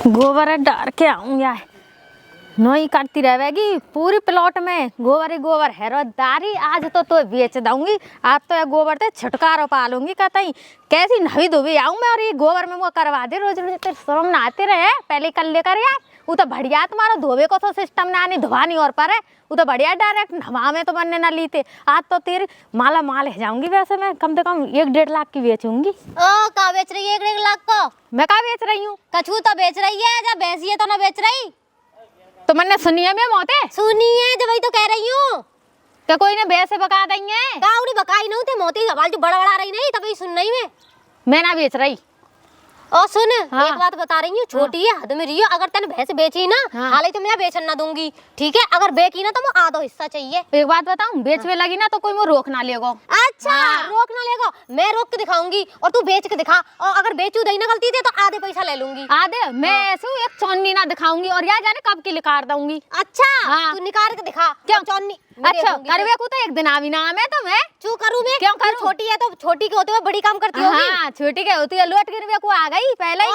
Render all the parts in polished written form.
गोबर डाल के आऊँ यार, नहीं करती रहेगी पूरी प्लॉट में गोबर ही गोबर है रोजदारी। आज तो बेच दूंगी, आज तो ये गोबर से छुटकारा पा लूंगी। कहते कैसी नवी धोबी आऊँ मैं और ये गोबर में वो करवा दे। रोज रोज तेरे शर्म ना आते रहे, पहले कर लेकर यार। वो तो बढ़िया तुम्हारा धोबे को तो सिस्टम ना आनी, धोवानी और पर है वो तो बढ़िया डायरेक्ट हवा में तो बनने ना लीते। आज तो तेरी माला माल है जाऊंगी। वैसे मैं कम से कम 1-1.5 लाख की बेचूंगी। ओ का बेच रही है 1-1 लाख को? मैं क्या बेच रही हूँ? कछू तो बेच रही है, जब भैंसी है तो ना बेच रही। तो मैंने सुनी है मैं मोते सुनी है जब वही तो कह रही हूँ कि कोई ने भैंसे बका देंगे। काउड़ी बकाई नहीं थे मोती आवाज जो बड़ा बड़ा रही नहीं तभी सुन रही मैं ना बेच रही। और सुन हाँ। एक बात बता रही हूँ, छोटी है हद में रही हो। अगर तेने भैंस बेची ना हाल ही तो मैं बेचन ना दूंगी, ठीक है? अगर बेची ना तो मैं आधा हिस्सा चाहिए। एक बात बताऊं, बेचवे लगी ना तो कोई मुझे रोक ना लेगो। अच्छा रोक ना लेगो, मैं रोक के दिखाऊंगी और तू बेच के दिखा। और अगर बेचू दही ना गलती थे तो आधे पैसा ले लूंगी। आधे मैं ऐसे एक चौन्नी ना दिखाऊंगी और या जाने कब की निकाल दूंगी। अच्छा तू निकाल के दिखा क्यों? चौन्नी। अच्छा करवे को तो एक दिन आवी नाम है तो मैं चू करूं मैं? क्यों करूं? छोटी है तो छोटी के होते हुए बड़ी काम करती होगी। हाँ छोटी के होती है, लोट गिरवे को आ गई पहले ही।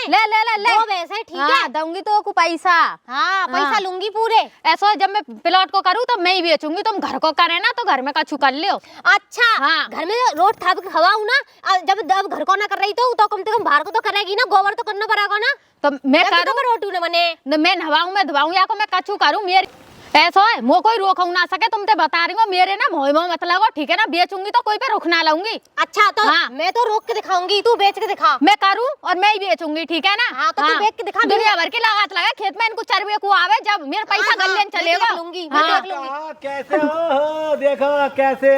ले ले ले ले दो भैंस है, ठीक है? दूंगी तो को पैसा। हाँ पैसा लूंगी पूरे। ऐसा जब मैं प्लॉट को करूँ तो मैं ही बेचूंगी। तुम घर को करे ना तो घर में कछु कर लियो। अच्छा हाँ। घर में रोट थाप के खवाऊं ना, जब घर को ना कर रही तो कम से कम बाहर को तो करेगी ना, गोबर तो करना पड़ेगा ना। तो मैं करूँ रोटी न बने, मैं नहाऊं मैं धवाऊं या को मैं कछु करूँ। मेरी ऐसा है मो कोई रोकू ना सके। तुम ते बता रही हो मेरे ना मोह मोह मत लगो, ठीक है ना? बेचूंगी तो कोई पे रोक ना लाऊंगी। अच्छा तो हाँ। मैं तो रोक के दिखाऊंगी, तू बेच के दिखा। मैं करूँ और मैं ही बेचूंगी, ठीक है ना? हाँ तो तू बेच के दिखा। दुनिया भर की लागत लगा खेत में, इनको चरवे को आवे जब मेरा पैसा गल्ले चलेगा। लूंगी कैसे हो देखो कैसे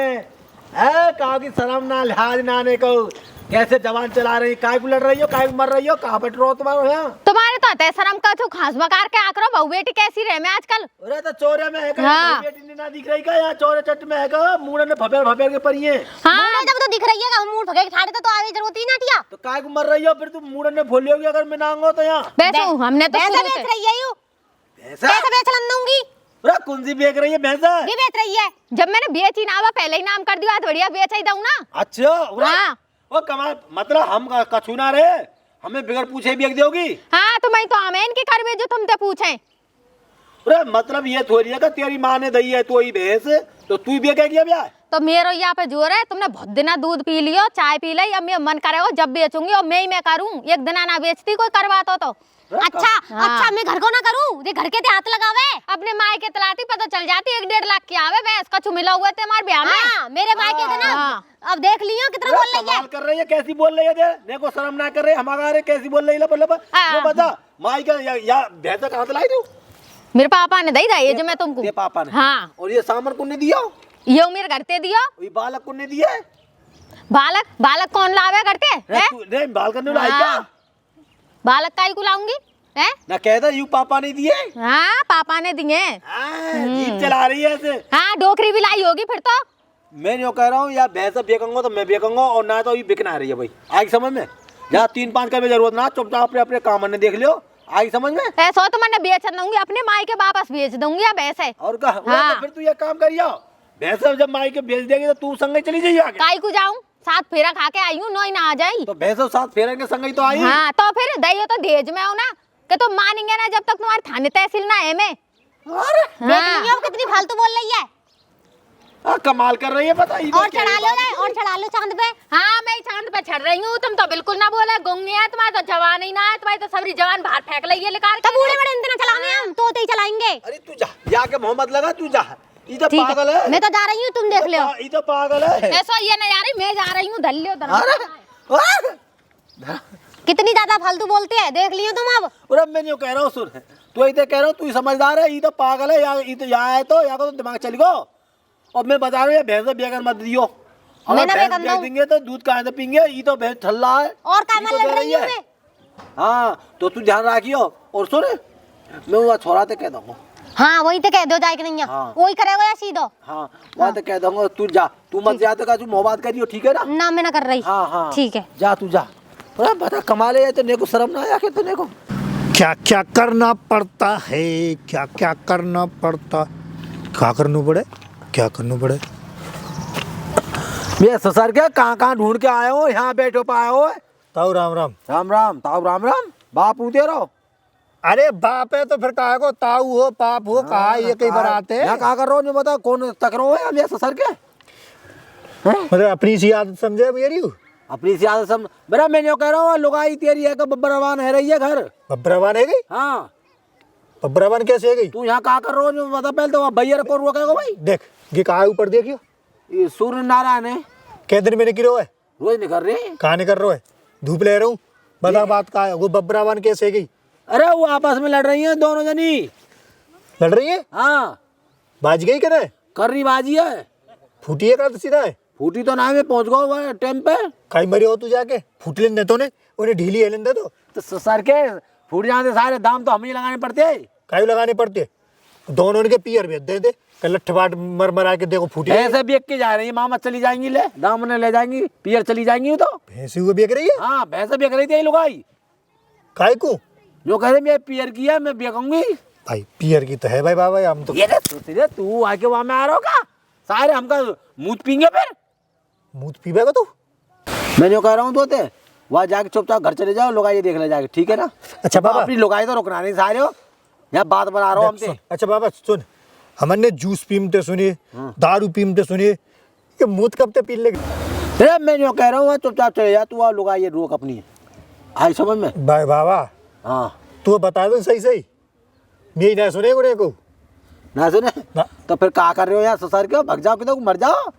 है कहा की शर्म ना लिहाज ना आने को कैसे जवान चला रही, काय लड़ रही हो, काय मर रही हो, कहाँ बैठ रहो तुम्हारे यहाँ? तुम्हारे तो आते शर्म का तो खास बकार के आकरो बहू बेटी कैसी रहे मैं आजकल। अरे तो चोरे में है का? हाँ। बेटी ना दिख रही का? या चोरे चट में है का? मुंह ने भपेर भपेर के परी है। हाँ जब तो दिख रही है मुंह भगे के ठाड़े तो आवे जरूरत ही ना टिया। तो काय मर रही हो फिर? तुम मुंह ने भोली होगी अगर मैं ना आऊंगा तो यहाँ। बेचू हमने तो भैंसा बेच रही है यू, पैसा बेच दूंगी। अरे कौन सी बेच रही है भैंसा? ये बेच रही है। जब मैंने बेची ना वो पहले ही नाम कर दिया, बढ़िया बेच ही दूं ना। अच्छा हाँ। वो कमाल, मतलब हम कछु ना रहे, हमें बिगड़ पूछे बेच दोगी? हाँ तो मैं तो आमेन की करवे जो तुमसे पूछे। अरे मतलब ये थोड़ी है कि तेरी माँ ने दी है तो ही भैंस तो तू ही बेचेगी अब यार? तो मेरा यहाँ पे जोर है, तुमने बहुत दिना दूध पी लियो, चाय पी ली, अब मैं मन करे हो जब बेचूंगी और मैं करूँ। एक दिन ना बेचती कोई करवाता तो। अच्छा अच्छा मैं घर को ना करूँ, ये घर के ते हाथ लगावे। अपने माई के तलाती पता चल जाती 1-1.5 लाख की आवे भैंस कछु मिला हुआ थे हमारे ब्याह में। हाँ, मेरे माई के थे ना। अब देख लियो कितना बोल रही है। कर रही है, कैसी बोल रही है? देखो शर्म ना कर रही है हमारा रे, कैसी बोल रही है? ये बता माई का या भैंस कहाँ से लाई तू? मेरे पापा ने दई ये जो मैं तुमको। ये पापा ने? हाँ। और ये सामान कौन ने दिया? ये मेरे घर ते दियो। ये बालक कौन ने दिया? बालक कौन लावे करते है? नहीं बाल करने लाई क्या? बालक काई को लाऊंगी है ना कहता यू पापा ने दिए। हाँ पापा ने दिए। जीप चला रही है ऐसे। हाँ डोकरी भी लाई होगी फिर तो। मैं जो कह रहा हूँ या भैंस बेचूंगा तो मैं बेचूंगा और ना तो ये बिकना रही है भाई। आगे समझ में? जहाँ 3-5 का भी जरूरत ना, चुपचाप अपने अपने काम ने देख लियो। आगे समझ में? ऐसा तो मैंने बेच दूंगी, अपने माई के वापस बेच दूंगी अब ऐसे। और कहा हाँ। तो फिर तू ये काम करियो, भैंस जब माई के बेच देगी तो तू संग चली जाइए आगे। काई को जाऊं, 7 फेरा खा के आई हूँ, नोई ना आ जाई। तो भैंस साथ फेरेंगे संग ही तो आई। हाँ तो फिर दई हो तो देज में आओ ना कि तुम मानेंगे ना जब तक तुम्हारे थाने तहसील ना है मैं। हाँ। कितनी फालतू बोल रही है। कमाल कर रही है पता। और चढ़ा लो चांद पे। हाँ मैं चांद पे चढ़ रही हूँ, तुम तो बिल्कुल ना बोले। गुंगी है तुम्हारे तो जवान ही ना है, तुम्हारी तो सबरी जवान बाहर फेंक ली है लेकर। तब बूढ़े बड़े इतना चलावे हम तो ही चलाएंगे। अरे तू जा, जाके मोहम्मद लगा, तू जा। ये तो पागल है। मैं तो जा रही हूँ, तुम देख लो। ये तो पागल है। ऐसा ये नहीं आ रही, मैं जा रही हूँ धल्लियो। कितनी ज्यादा फालतू बोलते हैं, देख लियो तुम अब। अरे मैं जो कह रहा हूँ सुन, तू इधर कह रहा हूँ तू समझदार है, ये तो पागल है। ये तो यहाँ है तो यहाँ को तो दिमाग चल गो। और मैं बता रहा हूँ भैंस बेगर मत दियो। अगर भैंस बेच देंगे तो दूध कहाँ से पीएंगे? ये तो भैंस ठल्ला है और काम लड़ रही हूँ मैं। हाँ तो तू ध्यान रखियो। और सुन मैं वो छोरा ते कह दूंगा। हाँ वही तो कह दो जाए कि नहीं। हाँ। वही करेगा या सीधो। हाँ वहाँ तो कह दूंगा तू जा, तू मत जा तो तू मोहब्बत करियो, ठीक है ना? ना मैं ना कर रही। हाँ हाँ ठीक है जा तू जा। अरे बता कमाल है तो नेको शर्म ना आया कि तो नेको क्या क्या करना पड़ता है, क्या क्या करना पड़ता, क्या करना पड़े, क्या करना पड़े। मैं ससुर के कहाँ ढूंढ के आए हो, यहाँ बैठो पाए हो। ताऊ राम राम। राम राम ताऊ राम राम। बापू तेरो। अरे बाप है तो फिर कहा को ताऊ हो पाप हो कहा ये कई बार आते हैं। यहाँ कहा कर रहा हूँ, बता कौन तक रहा है हम ये ससर के? मतलब अपनी सी आदत समझे मेरी अपनी सी आदत समझ। मेरा मैं जो कह रहा हूँ लुगाई तेरी है कि बब्बरवान है रही है घर। बब्बरवान है गई? हाँ बब्बरवान कैसे है गई? तू यहाँ कहा कर रहा हूँ बता पहले तो भैया को रोकेगा भाई। देख ये कहा ऊपर देखियो, ये सूर्य नारायण है, कै दिन मैंने गिरो है रोज नहीं कर रहे। कहा नहीं कर रहा है, धूप ले रहा हूँ, बता बात का है वो बब्बरवान कैसे है गई? अरे वो आपस में लड़ रही हैं दोनों जनी। लड़ रही है? हाँ बाज गई क्या? कर रही बाजी है। फूटी है का तो सीधा है? फूटी तो ना में पहुंच गो टाइम पे। कहीं मरी हो तू जाके फूट लेने तो ने उन्हें ढीली है लेने दो तो सर के फूट जाते सारे दाम तो हमें लगाने पड़ते हैं। काई लगाने पड़ते, दोनों के पियर भेज दे लट्ठ बाट मर मरा के देखो फूटी ऐसे बेच के जा रही है, मामा चली जाएंगी ले दाम ने ले जाएंगी, पियर चली जाएंगी वो तो। भैंसी हुए बेच रही है? हाँ भैंसे बेच रही थी लुगाई। काय को जो कह रहे मैं पियर किया मैं बेचूंगी। भाई पियर की तो है भाई बाबा, हम तो ये रे तू आके वहां में आ रहा होगा सारे हमका मुँह पींगे फिर। मुँह पीबेगा तू? मैं जो कह रहा हूँ तो वहाँ जाके चुपचाप घर चले जाओ, लुगाई देख ले जाके, ठीक है ना? अच्छा बाबा अपनी लुगाई तो रुकना नहीं सारे हो, यहाँ बात बना रहा हूँ हमसे। अच्छा बाबा सुन, हमने जूस पीमते सुनिए, दारू पीमते सुनिए, ये मुँह कब तक पी लेगी? अरे मैं जो कह रहा हूँ चुपचाप चले जा तू, लुगाई ये रोक अपनी आई समझ में। भाई बाबा हाँ तू बता दो सही सही, मेरी ना सुने को ना सुने ना। तो फिर क्या कर रहे हो यार ससर के? भग जाओ कि तो मर जाओ,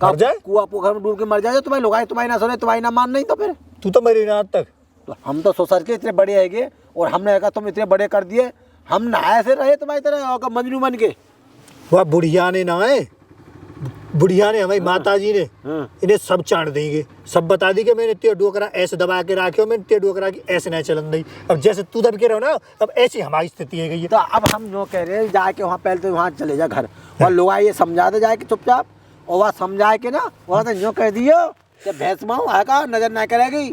मर जाए? कुआ पोखर में डूब के मर जाए। तुम्हारी लुगाई तुम्हारी ना सुने, तुम्हारी ना मान नहीं तो फिर तू तो मरी ना आज तक। तो हम तो ससर के इतने बड़े हैगे और हमने कहा तुम इतने बड़े कर दिए, हम ना ऐसे रहे तुम्हारी तरह मजनू बन के। वह बुढ़िया ने ना है, बुढ़िया ने हमारी माता जी ने हाँ। इन्हें सब चाट देंगे, सब बता दी कि मैंने ते डोकरा ऐसे दबा के रखे, मैंने ते डोकरा की ऐसे नहीं चलन दी। अब जैसे तू दब के रहो ना, अब ऐसी हमारी स्थिति है गई। तो अब हम जो कह रहे हैं जाके वहाँ पहले तो वहाँ चले जा घर और लुगाई ये समझा दे जाके चुपचाप, और वहाँ समझा के ना वहाँ तो जो कह दियो कि भैंस माँ आएगा नजर ना करेगी,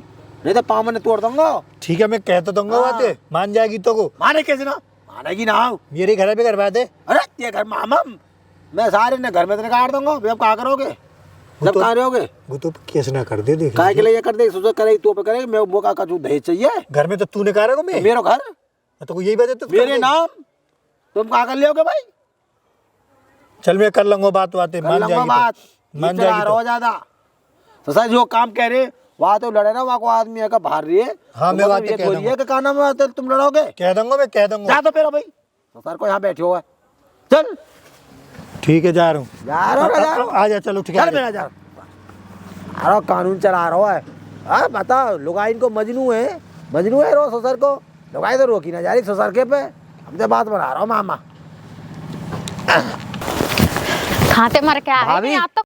नहीं तो पाँव मैंने तोड़ दूंगा। ठीक है मैं कह तो दूंगा हाँ। बातें, मान जाएगी तो को। माने कैसे ना मानेगी ना? मेरे घर पे करवा दे। अरे ये घर मामा मैं सारे ने घर में तो काट दूंगा, अब क्या करोगे जब तो- कहा रहोगे? वो तो केस ना कर दे, देख काय के लिए ये कर दे सोचो करे तू पे करे, मैं वो का तू दहेज चाहिए घर में तो तूने कहा रहा मैं मेरा घर तो यही वजह तो मेरे नाम, तुम कहा कर लोगे भाई? चल मैं कर लूंगा बात, बातें कर मान लूंगा जाएगी बात, तो। मान चला जाएगी रहो तो। ज्यादा तो सर जो काम कह रहे वहाँ तो लड़े ना, वहाँ को आदमी है का बाहर रही है। हाँ, तो मैं मतलब बातें ये कह थोड़ी है दूंगा। कि काना में आते तुम लड़ोगे। कह दूंगा मैं, कह दूंगा। जा तो फिर भाई तो सर को यहाँ बैठे हुआ है, चल ठीक है जा रहा हूँ। जा रहा हूँ आ जा, चलो ठीक है। चल मेरा जा अरे कानून चला रहा है। हाँ बता लुगाई इनको मजनू है रो ससुर को, लुगाई तो रोकी ना जा रही ससुर के पे, हमसे बात बना रहा हूँ मामा। खाते मर के आ भाभी। आप तो